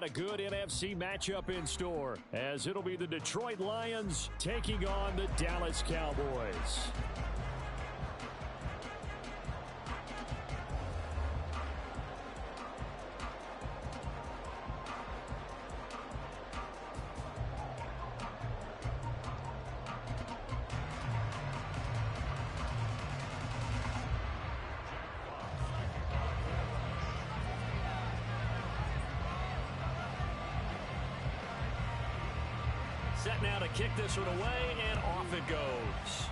got a good NFC matchup in store, as it'll be the Detroit Lions taking on the Dallas Cowboys. Set now to kick this one away, and off it goes.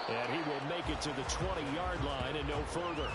And he will make it to the 20-yard line and no further.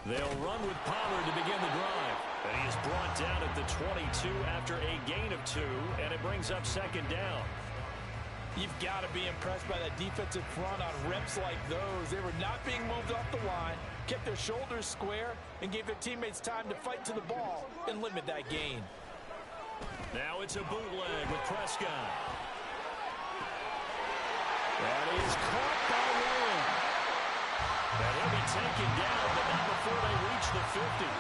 They'll run with Pollard to begin the drive. And he is brought down at the 22 after a gain of 2, and it brings up second down. You've got to be impressed by that defensive front on reps like those. They were not being moved off the line, kept their shoulders square, and gave their teammates time to fight to the ball and limit that gain. Now it's a bootleg with Prescott. That is caught by Lamb. And he'll be taken down, but not before they reach the 50.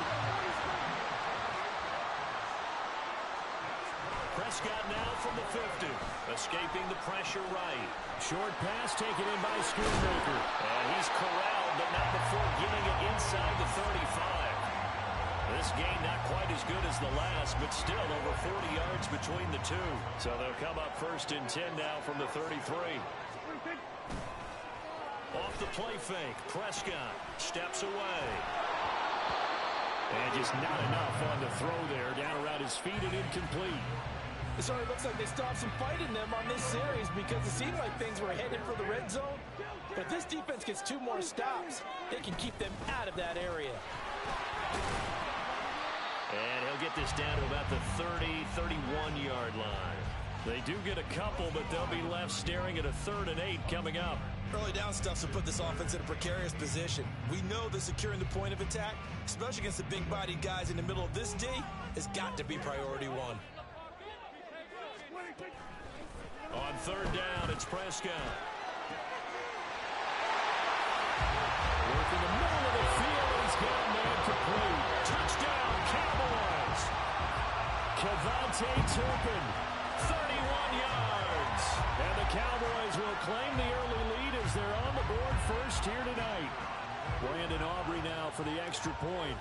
Prescott now from the 50, escaping the pressure right. Short pass taken in by Schoonmaker. And he's corralled, but not before getting it inside the 35. This gain not quite as good as the last, but still over 40 yards between the two. So they'll come up first and 10 now from the 33. Off the play fake, Prescott steps away. And just not enough on the throw there, down around his feet and incomplete. It certainly looks like they still have some fight in them on this series because it seemed like things were headed for the red zone. But if this defense gets 2 more stops, they can keep them out of that area. And he'll get this down to about the 30, 31-yard line. They do get a couple, but they'll be left staring at a 3rd and 8 coming up. Early down stuff will put this offense in a precarious position. We know that securing the point of attack, especially against the big-bodied guys in the middle of this D, has got to be priority 1. On 3rd down, it's Prescott. Work in the middle of the field, and he's got a man complete. Touchdown, Cowboys! Kevontae Turpin, 31 yards. And the Cowboys will claim the early lead as they're on the board first here tonight. Brandon Aubrey now for the extra point.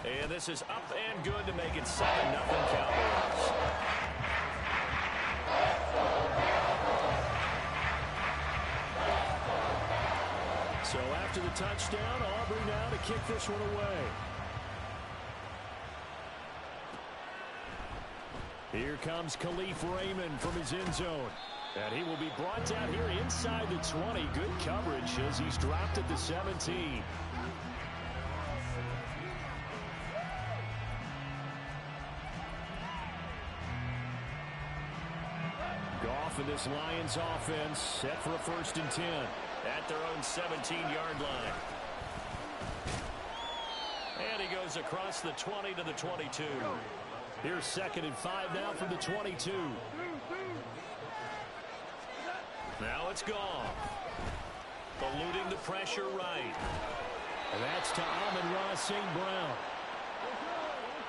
And this is up and good to make it 7-0 Cowboys. So after the touchdown, Aubrey now to kick this one away. Here comes Khalif Raymond from his end zone. And he will be brought down here inside the 20. Good coverage as he's dropped at the 17. Goff and this Lions offense set for a 1st and 10 at their own 17-yard line. And he goes across the 20 to the 22. Here's 2nd and 5 now from the 22. Now it's Goff. Eluding the pressure right. And that's to Amon-Ra St. Brown.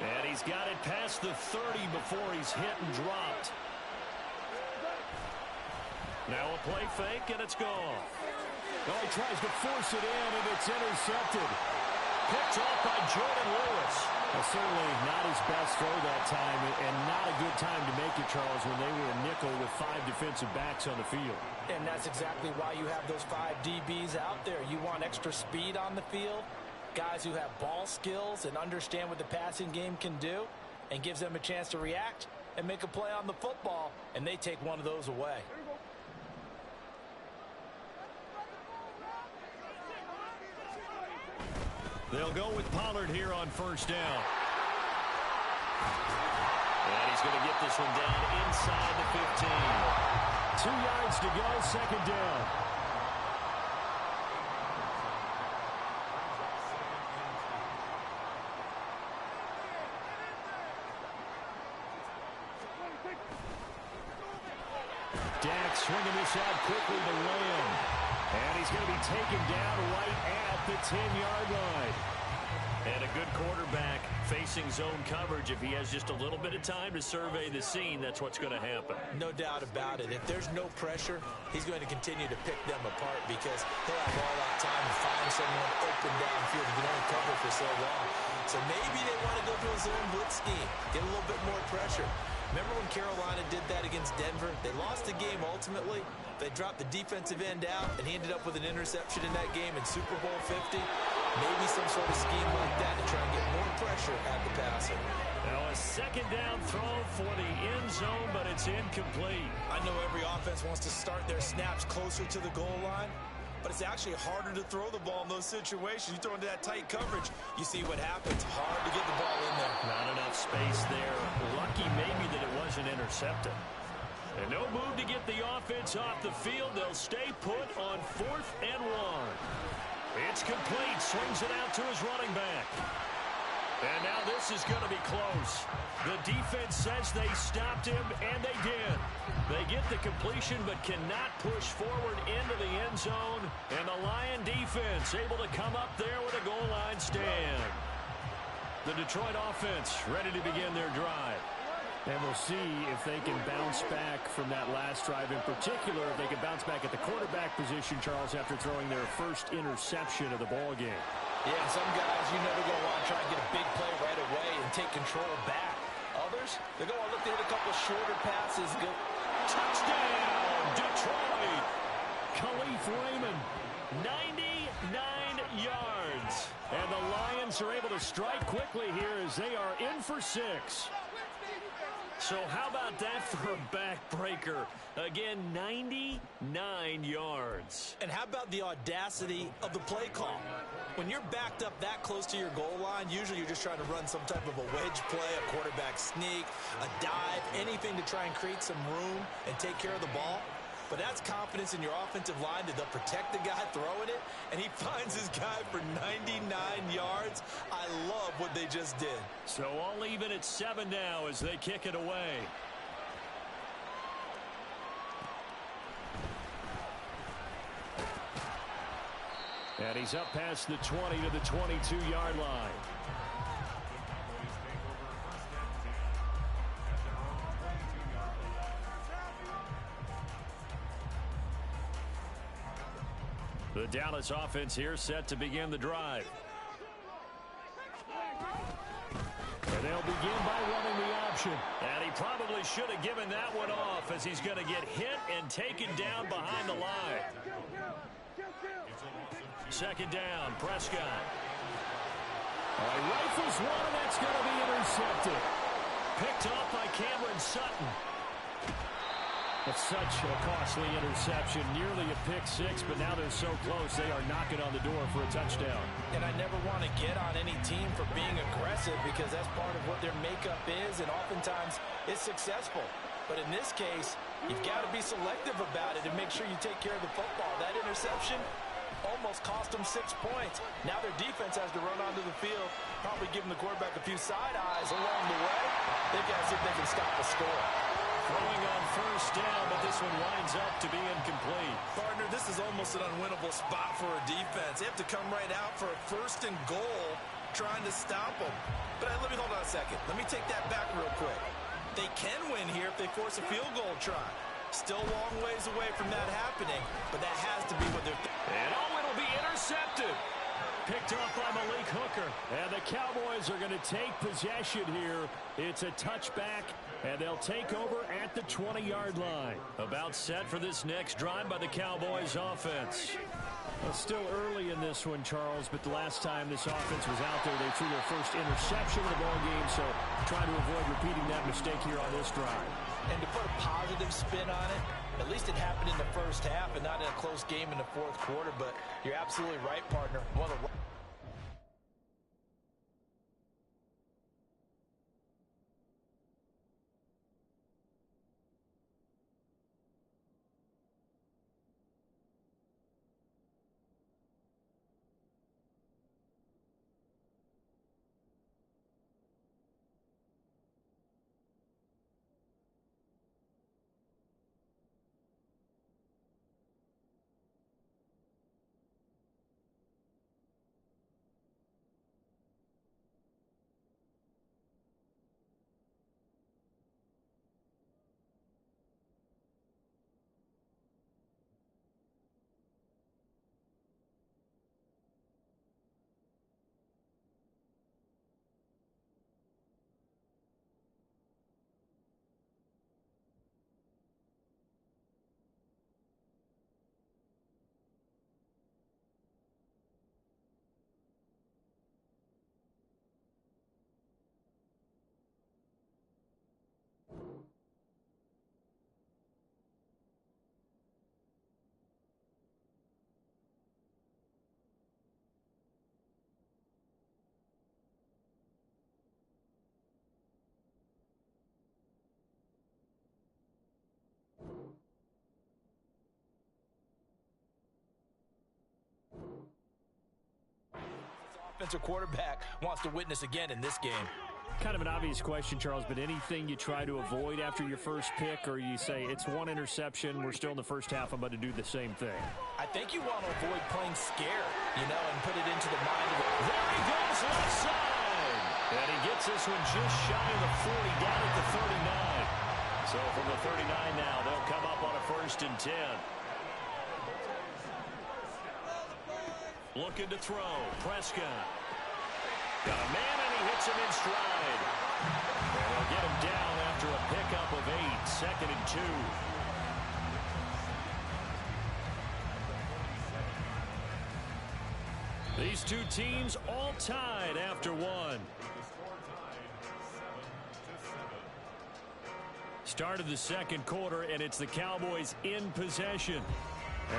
And he's got it past the 30 before he's hit and dropped. Now a play fake, and it's Goff. Oh, he tries to force it in, and it's intercepted. Picked off by Jordan Lewis. Well, certainly not his best throw that time, and not a good time to make it, Charles, when they were a nickel with 5 defensive backs on the field. And that's exactly why you have those 5 DBs out there. You want extra speed on the field, guys who have ball skills and understand what the passing game can do, and gives them a chance to react and make a play on the football, and they take one of those away. They'll go with Pollard here on 1st down. And he's going to get this one down inside the 15. 2 yards to go, 2nd down. Dak swinging this out quickly to Lamb. And he's going to be taken down right at the 10-yard line. And a good quarterback facing zone coverage. If he has just a little bit of time to survey the scene, that's what's going to happen. No doubt about it. If there's no pressure, he's going to continue to pick them apart because he'll have all that time to find someone open downfield. He can only cover for so long. So maybe they want to go to a zone blitz scheme, get a little bit more pressure. Remember when Carolina did that against Denver? They lost the game ultimately. They dropped the defensive end out, and he ended up with an interception in that game in Super Bowl 50. Maybe some sort of scheme like that to try and get more pressure at the passer. Now a 2nd down throw for the end zone, but it's incomplete. I know every offense wants to start their snaps closer to the goal line, but it's actually harder to throw the ball in those situations. You throw into that tight coverage, you see what happens. Hard to get the ball in there. Not enough space there. Lucky maybe that it wasn't intercepted. And no move to get the offense off the field. They'll stay put on 4th and 1. It's complete. Swings it out to his running back. And now this is going to be close. The defense says they stopped him, and they did. They get the completion but cannot push forward into the end zone. And the Lion defense able to come up there with a goal line stand. The Detroit offense ready to begin their drive. And we'll see if they can bounce back from that last drive. In particular, if they can bounce back at the quarterback position, Charles, after throwing their first interception of the ball game. Yeah, some guys, you know, they're going to want to try and get a big play right away and take control back. Others, they're going to look to hit a couple shorter passes. Go. Touchdown, Detroit! Khalif Raymond, 99 yards. And the Lions are able to strike quickly here as they are in for 6. So how about that for a backbreaker? Again, 99 yards. And how about the audacity of the play call? When you're backed up that close to your goal line, usually you're just trying to run some type of a wedge play, a quarterback sneak, a dive, anything to try and create some room and take care of the ball. But that's confidence in your offensive line that they'll protect the guy throwing it, and he finds his guy for 99 yards. I love what they just did. So all even at 7 now as they kick it away. And he's up past the 20 to the 22-yard line. The Dallas offense here set to begin the drive. And they'll begin by running the option. And he probably should have given that one off as he's going to get hit and taken down behind the line. Second down, Prescott. Rifles one, and that's going to be intercepted. Picked off by Cameron Sutton. It's such a costly interception, nearly a pick-6, but now they're so close they are knocking on the door for a touchdown. And I never want to get on any team for being aggressive because that's part of what their makeup is, and oftentimes it's successful. But in this case, you've got to be selective about it and make sure you take care of the football. That interception almost cost them 6 points. Now their defense has to run onto the field, probably giving the quarterback a few side eyes along the way. They've got to see if they can stop the score. Throwing on first down, but this one winds up to be incomplete. Partner, this is almost an unwinnable spot for a defense. They have to come right out for a 1st and goal, trying to stop them. But let me hold on a second. Let me take that back real quick. They can win here if they force a field goal try. Still a long ways away from that happening, but that has to be what they're... And it'll be intercepted. Picked off by Malik Hooker. And the Cowboys are going to take possession here. It's a touchback, and they'll take over at the 20-yard line. About set for this next drive by the Cowboys offense. Well, still early in this one, Charles, but the last time this offense was out there, they threw their first interception of the ball game, so trying to avoid repeating that mistake here on this drive. And to put a positive spin on it, at least it happened in the first half and not in a close game in the 4th quarter, but you're absolutely right, partner. What a offensive quarterback wants to witness again in this game. Kind of an obvious question, Charles, but anything you try to avoid after your first pick, or you say it's one interception, we're still in the first half, I'm about to do the same thing? I think you want to avoid playing scared, and put it into the mind of it. There he goes, left side! And he gets this one just shy of the 40, down at the 39. So from the 39 now, they'll come up on a 1st and 10. Looking to throw. Prescott. Got a man, and he hits him in stride. And they'll get him down after a pickup of 8. 2nd and 2. These two teams all tied after one. Start of the second quarter, and it's the Cowboys in possession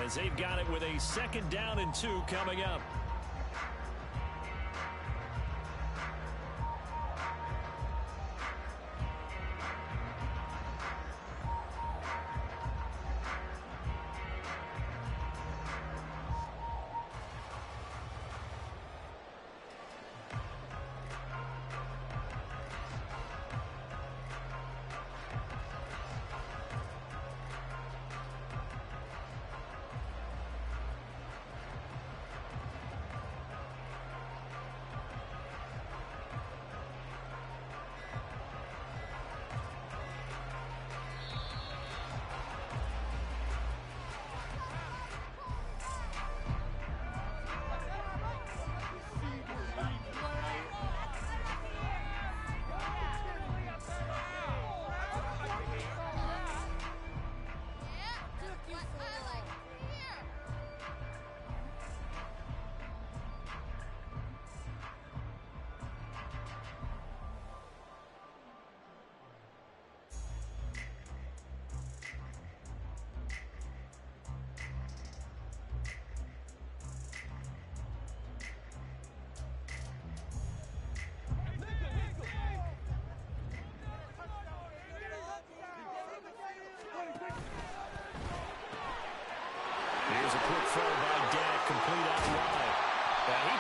as they've got it with a 2nd down and 2 coming up.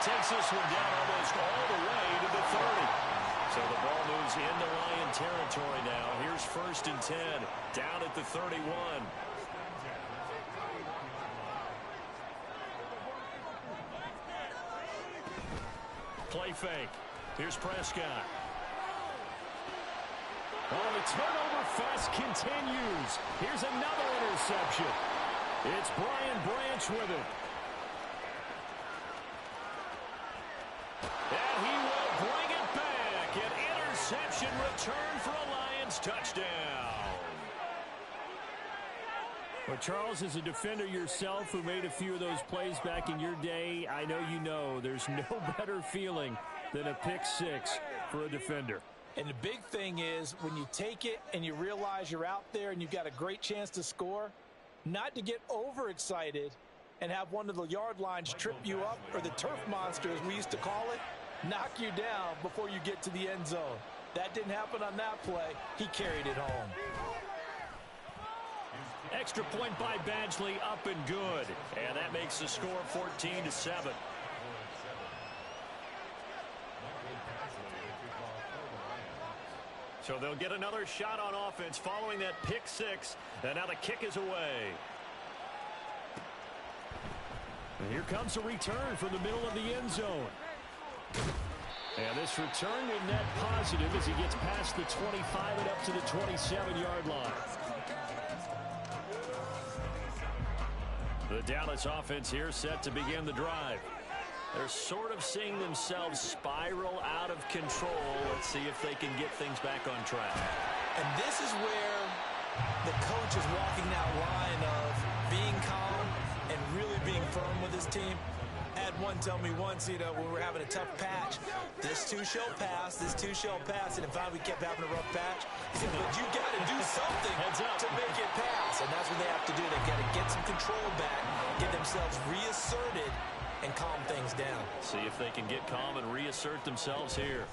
Takes this one down almost all the way to the 30. So the ball moves into Lion territory now. Here's 1st and 10, down at the 31. Play fake. Here's Prescott. Oh, the turnover fest continues. Here's another interception. It's Brian Branch with it. And he will bring it back. An interception return for a Lions touchdown. Well, Charles, as a defender yourself who made a few of those plays back in your day, I know there's no better feeling than a pick six for a defender. And the big thing is when you take it and you realize you're out there and you've got a great chance to score, not to get overexcited and have one of the yard lines trip you up, or the turf monster, as we used to call it, knock you down before you get to the end zone. That didn't happen on that play. He carried it home. Extra point by Badgley, up and good. And that makes the score 14-7. So they'll get another shot on offense following that pick six. And now the kick is away. And here comes a return from the middle of the end zone. And this return will net positive as he gets past the 25 and up to the 27-yard line. The Dallas offense here set to begin the drive. They're sort of seeing themselves spiral out of control. Let's see if they can get things back on track. And this is where the coach is walking that line of being calm and really being firm with his team. I had one tell me once, when we were having a tough patch, this too shall pass, this too shall pass. And in fact, we kept having a rough patch. He said, but you got to do something to make it pass. And that's what they have to do. They got to get some control back, get themselves reasserted, and calm things down. See if they can get calm and reassert themselves here.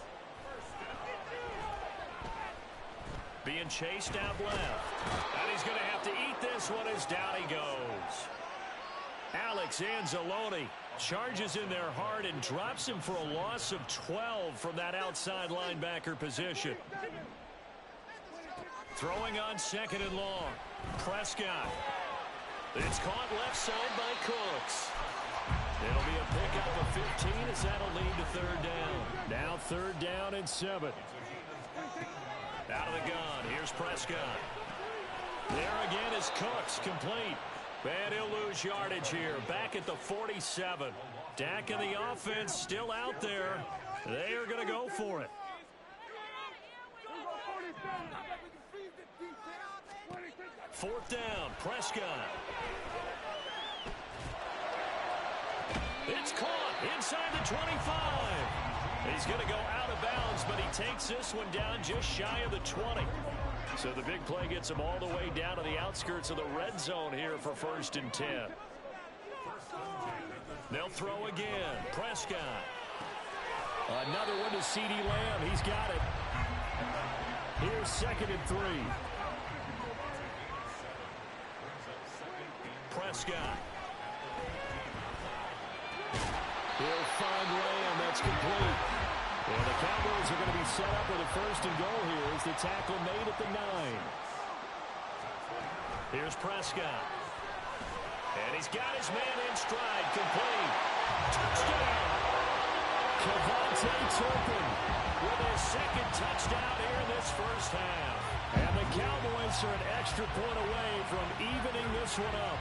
Being chased out left. And he's going to have to eat this one as down he goes. Alex Anzalone charges in there hard and drops him for a loss of 12 from that outside linebacker position. Throwing on second and long. Prescott. It's caught left side by Cooks. It'll be a pickup of 15 as that'll lead to third down. Now third down and 7. Out of the gun. Here's Prescott. There again is Cooks, complete. And he'll lose yardage here. Back at the 47. Dak and the offense still out there. They are going to go for it. Fourth down, Prescott. It's caught inside the 25. He's going to go out of bounds, but he takes this one down just shy of the 20. So the big play gets him all the way down to the outskirts of the red zone here for 1st and 10. They'll throw again. Prescott. Another one to C.D. Lamb. He's got it. Here's 2nd and 3. Prescott. He'll find Lamb. That's complete. And the Cowboys are going to be set up with a 1st and goal here as the tackle made at the 9. Here's Prescott. And he's got his man in stride. Complete. Touchdown. Cavante Turpin with his 2nd touchdown here in this first half. And the Cowboys are an extra point away from evening this one up.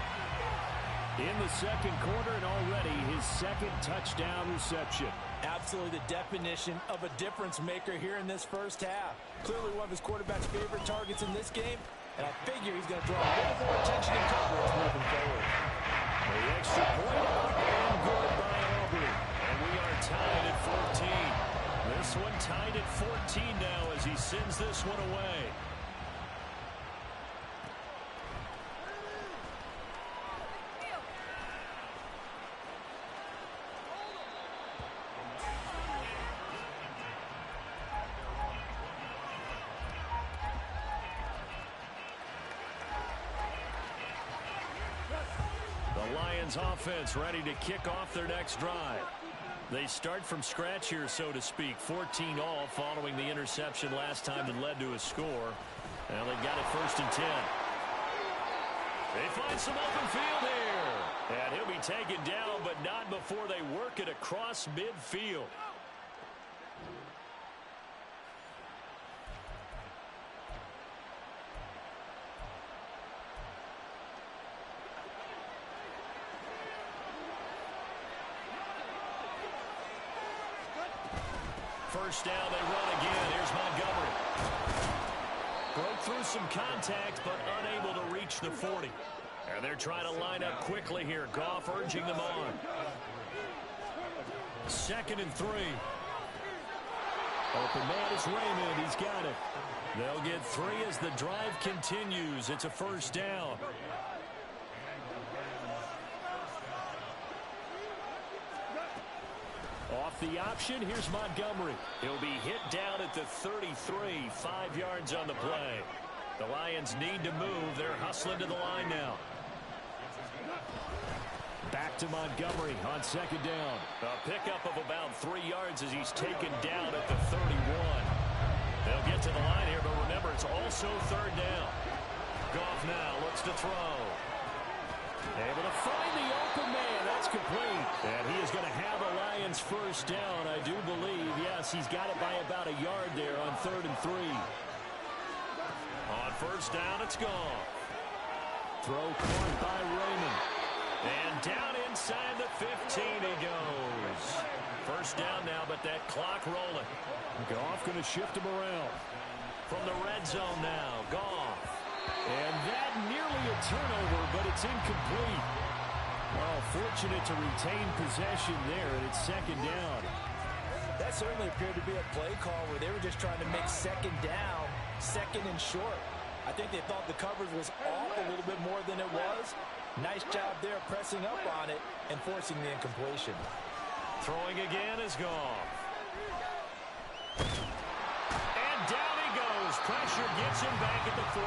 In the 2nd quarter, and already his 2nd touchdown reception. Absolutely the definition of a difference maker here in this first half. Clearly one of his quarterback's favorite targets in this game, and I figure he's going to draw a little more attention and coverage moving forward. The extra point up and good by Aubrey. And we are tied at 14. This one tied at 14 now as he sends this one away. Offense ready to kick off their next drive. They start from scratch here, so to speak. 14 all following the interception last time that led to a score. Now they've got it 1st and 10. They find some open field here. And he'll be taken down, but not before they work it across midfield. First down, they run again. Here's Montgomery. Broke through some contact, but unable to reach the 40. And they're trying to line up quickly here. Goff urging them on. 2nd and 3. Open man is Raymond. He's got it. They'll get 3 as the drive continues. It's a 1st down. Off the option, here's Montgomery. He'll be hit down at the 33, 5 yards on the play. The Lions need to move. They're hustling to the line now. Back to Montgomery on 2nd down. A pickup of about 3 yards as he's taken down at the 31. They'll get to the line here, but remember, it's also 3rd down. Goff now looks to throw. Able to find the open man. That's complete. And he is going to have a Lions 1st down, I do believe. Yes, he's got it by about a yard there on 3rd and 3. On 1st down, it's gone. Throw caught by Raymond. And down inside the 15 he goes. 1st down now, but that clock rolling. Goff going to shift him around. From the red zone now, Goff. And that nearly a turnover, but it's incomplete. Oh, fortunate to retain possession there, and it's 2nd down. That certainly appeared to be a play call where they were just trying to make 2nd down, 2nd and short. I think they thought the coverage was off a little bit more than it was. Nice job there pressing up on it and forcing the incompletion. Throwing again is Goff. And down he goes. Pressure gets him back at the 14.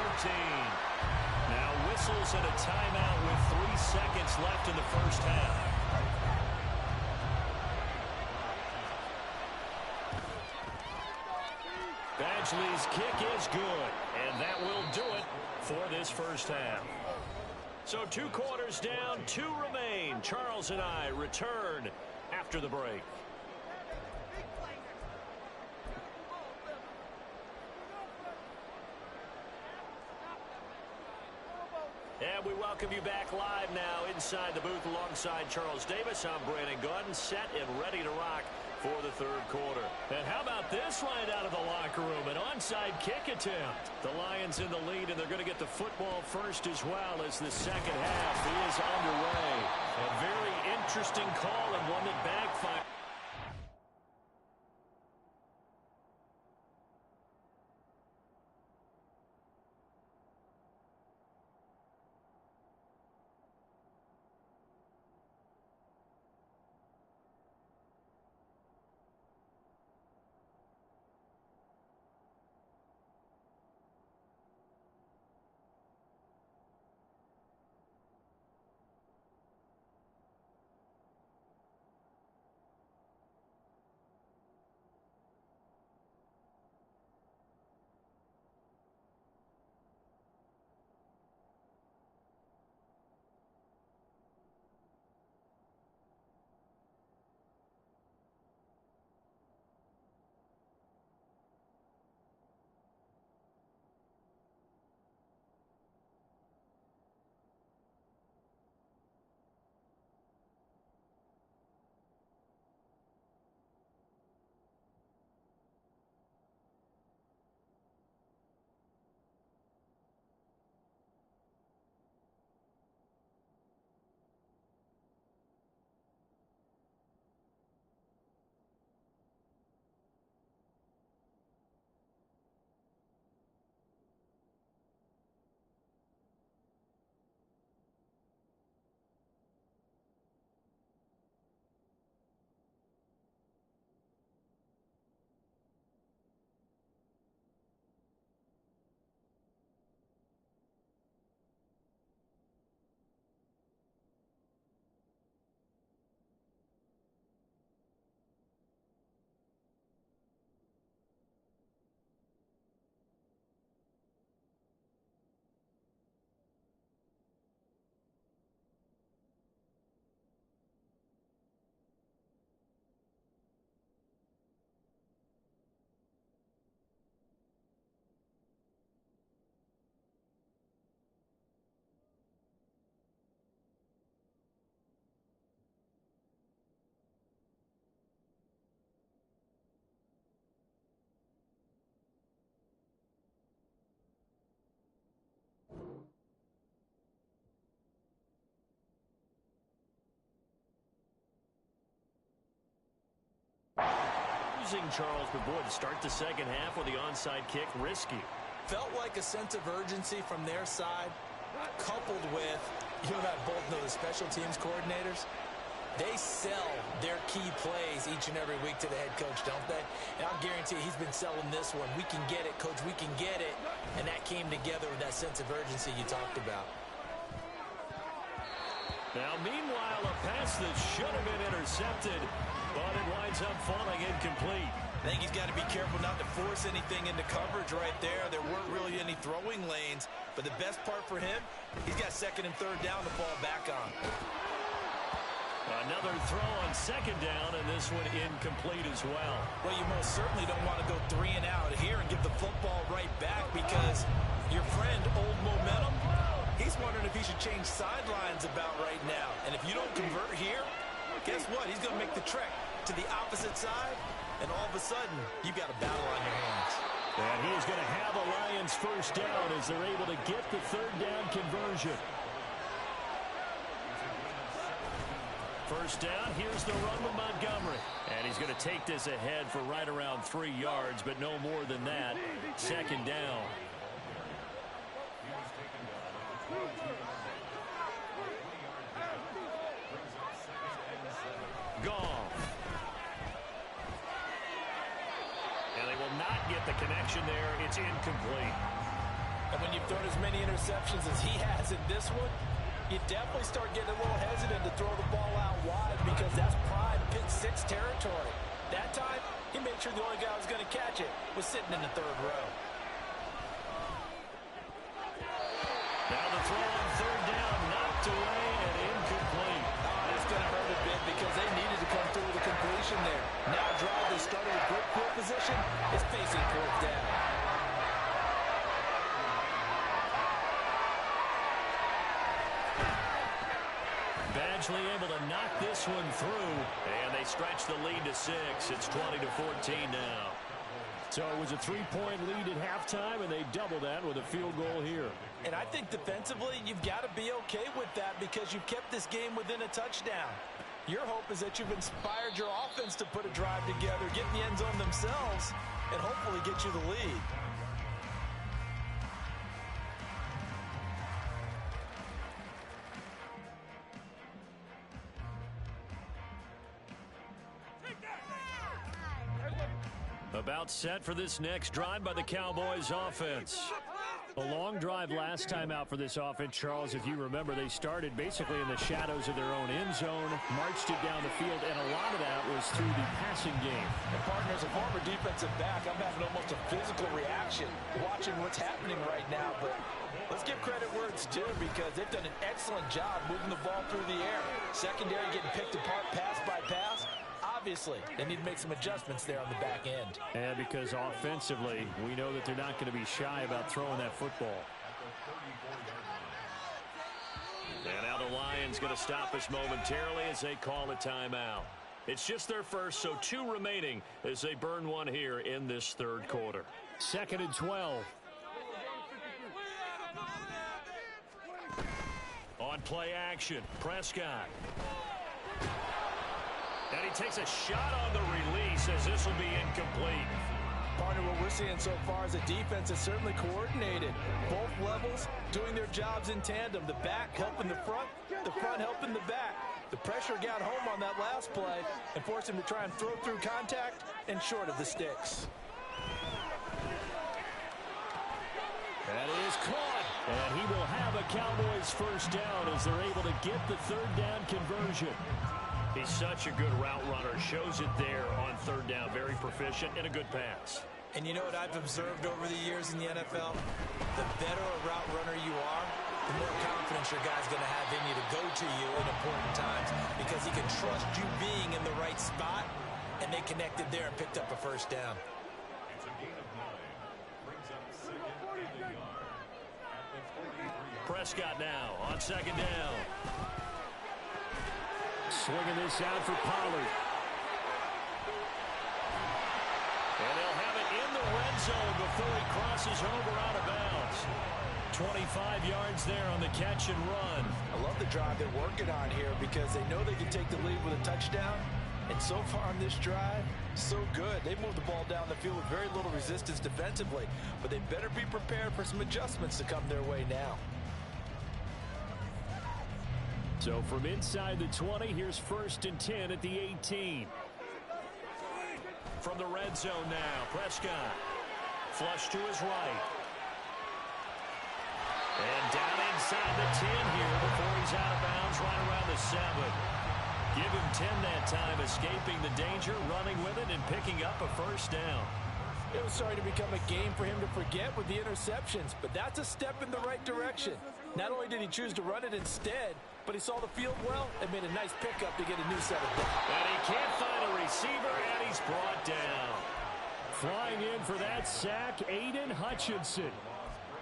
Now whistles and a timeout with 3 seconds left in the first half. Badgley's kick is good, and that will do it for this first half. So 2 quarters down, 2 remain. Charles and I return after the break. And we welcome you back live now inside the booth alongside Charles Davis. I'm Brandon Gaudin, set and ready to rock for the third quarter. And how about this right out of the locker room? An onside kick attempt. The Lions in the lead, and they're going to get the football first as well as the second half is underway. A very interesting call and one that backfired. Charles, but boy, to start the second half with the onside kick, risky. Felt like a sense of urgency from their side, coupled with, you and I both know the special teams coordinators. They sell their key plays each and every week to the head coach, don't they? And I'll guarantee he's been selling this one. We can get it, coach, we can get it. And that came together with that sense of urgency you talked about. Now, meanwhile, a pass that should have been intercepted, but it winds up falling incomplete. I think he's got to be careful not to force anything into coverage right there. There weren't really any throwing lanes, but the best part for him, he's got second and third down to fall back on. Another throw on second down, and this one incomplete as well. Well, you most certainly don't want to go 3 and out here and give the football right back, because your friend, Old Momentum, he's wondering if he should change sidelines about right now. And if you don't convert here, guess what? He's going to make the trek to the opposite side, and all of a sudden, you've got a battle on your hands. And he is going to have a Lions first down as they're able to get the third down conversion. First down, here's the run with Montgomery. And he's going to take this ahead for right around 3 yards, but no more than that. Second down. Goff. And they will not get the connection there. It's incomplete. And when you've thrown as many interceptions as he has in this one, you definitely start getting a little hesitant to throw the ball out wide because that's prime pick six territory. That time, he made sure the only guy who was going to catch it was sitting in the third row. Now the throw on third down, knocked away and incomplete. Oh, that's going to hurt a bit because they needed to come through with a completion there. Now a drive they started with great field position is facing fourth down. Badgley able to knock this one through, and they stretch the lead to 6. It's 20-14 now. So it was a 3-point lead at halftime, and they double that with a field goal here. And I think defensively, you've got to be okay with that because you've kept this game within a touchdown. Your hope is that you've inspired your offense to put a drive together, get in the end zone themselves, and hopefully get you the lead. About set for this next drive by the Cowboys offense. A long drive last time out for this offense, Charles. If you remember, they started basically in the shadows of their own end zone, marched it down the field, and a lot of that was through the passing game. And partner, as a former defensive back, I'm having almost a physical reaction watching what's happening right now. But let's give credit where it's due because they've done an excellent job moving the ball through the air. Secondary getting picked apart pass by pass. Obviously, they need to make some adjustments there on the back end. And because offensively, we know that they're not going to be shy about throwing that football. And now the Lions going to stop us momentarily as they call a timeout. It's just their first, so 2 remaining as they burn one here in this third quarter. 2nd and 12. On play action, Prescott. And he takes a shot on the release as this will be incomplete. Partner, what we're seeing so far is a defense that's certainly coordinated. Both levels doing their jobs in tandem. The back helping the front helping the back. The pressure got home on that last play and forced him to try and throw through contact and short of the sticks. That is caught. And he will have a Cowboys first down as they're able to get the third down conversion. He's such a good route runner. Shows it there on third down. Very proficient and a good pass. And you know what I've observed over the years in the NFL? The better a route runner you are, the more confidence your guy's going to have in you to go to you in important times because he can trust you being in the right spot, and they connected there and picked up a first down. Prescott now on second down. Swinging this out for Pollard. And they'll have it in the red zone before he crosses over out of bounds. 25 yards there on the catch and run. I love the drive they're working on here because they know they can take the lead with a touchdown. And so far on this drive, so good. They moved the ball down the field with very little resistance defensively. But they better be prepared for some adjustments to come their way now. So from inside the 20, here's 1st and 10 at the 18. From the red zone now, Prescott. Flush to his right. And down inside the 10 here before he's out of bounds right around the 7. Give him 10 that time, escaping the danger, running with it, and picking up a first down. It was starting to become a game for him to forget with the interceptions, but that's a step in the right direction. Not only did he choose to run it instead, but he saw the field well and made a nice pickup to get a new set of downs. And he can't find a receiver, and he's brought down. Flying in for that sack, Aiden Hutchinson.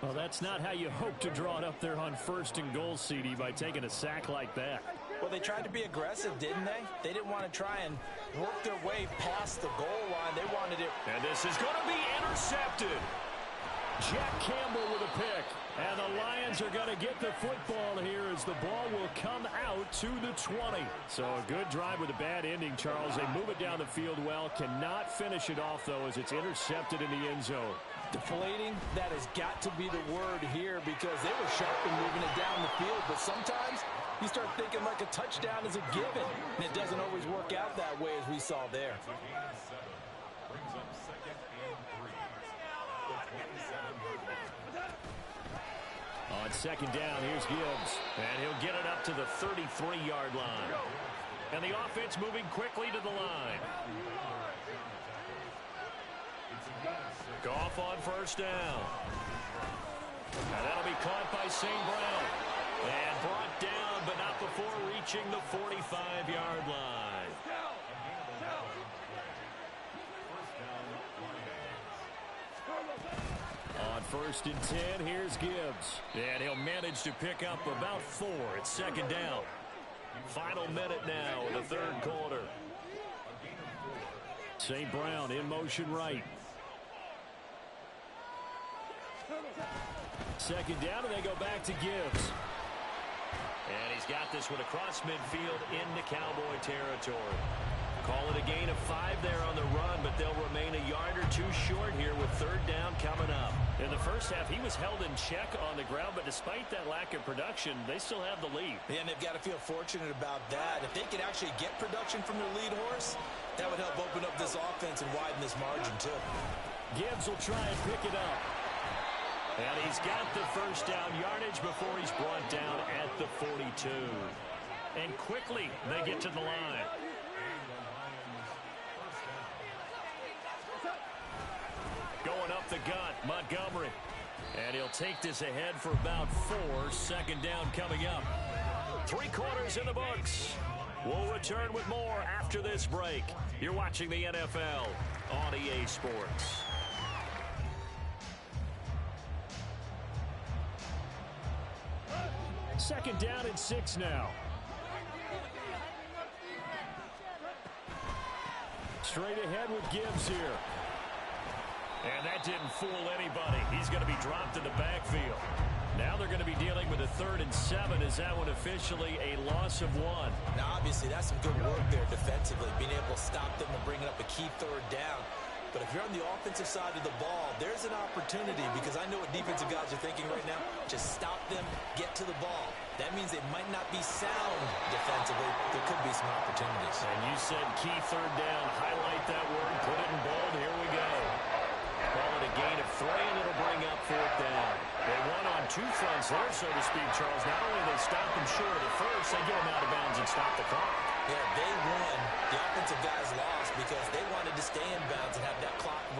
Well, that's not how you hope to draw it up there on 1st and goal, CD, by taking a sack like that. Well, they tried to be aggressive, didn't they? They didn't want to try and work their way past the goal line. They wanted it. And this is going to be intercepted. Jack Campbell with a pick. And the Lions are going to get the football here as the ball will come out to the 20. So a good drive with a bad ending, Charles. They move it down the field well. Cannot finish it off, though, as it's intercepted in the end zone. Deflating, that has got to be the word here because they were sharp in moving it down the field. But sometimes you start thinking like a touchdown is a given. And it doesn't always work out that way as we saw there. On second down, here's Gibbs. And he'll get it up to the 33-yard line. And the offense moving quickly to the line. Goff on first down. And that'll be caught by St. Brown. And brought down, but not before reaching the 45-yard line. On first and 10, here's Gibbs. And he'll manage to pick up about 4 at second down. Final minute now in the third quarter. St. Brown in motion right. Second down, and they go back to Gibbs. And he's got this one across midfield into Cowboy territory. Call it a gain of 5 there on the run, but they'll remain a yard or 2 short here with third down coming up. In the first half, he was held in check on the ground, but despite that lack of production, they still have the lead. And they've got to feel fortunate about that. If they could actually get production from their lead horse, that would help open up this offense and widen this margin too. Gibbs will try and pick it up. And he's got the first down yardage before he's brought down at the 42. And quickly, they get to the line. Going up the gut, Montgomery. And he'll take this ahead for about 4. Second down coming up. 3 quarters in the books. We'll return with more after this break. You're watching the NFL on EA Sports. Second down and 6 now. Straight ahead with Gibbs here. And that didn't fool anybody. He's going to be dropped in the backfield. Now they're going to be dealing with a 3rd and 7. Is that one officially a loss of 1? Now, obviously, that's some good work there defensively, being able to stop them and bringing up a key 3rd down. But if you're on the offensive side of the ball, there's an opportunity, because I know what defensive guys are thinking right now. Just stop them, get to the ball. That means they might not be sound defensively. There could be some opportunities. And you said key 3rd down. Highlight that word. Put it in bold. Here we go. Call it a gain of 3, and it'll bring up 4th down. They won on 2 fronts there, so to speak, Charles. Not only they stop them short of the first, they get them out of bounds and stop the clock. Yeah, they won. The offensive guys lost because they wanted to stay in bounds and have that clock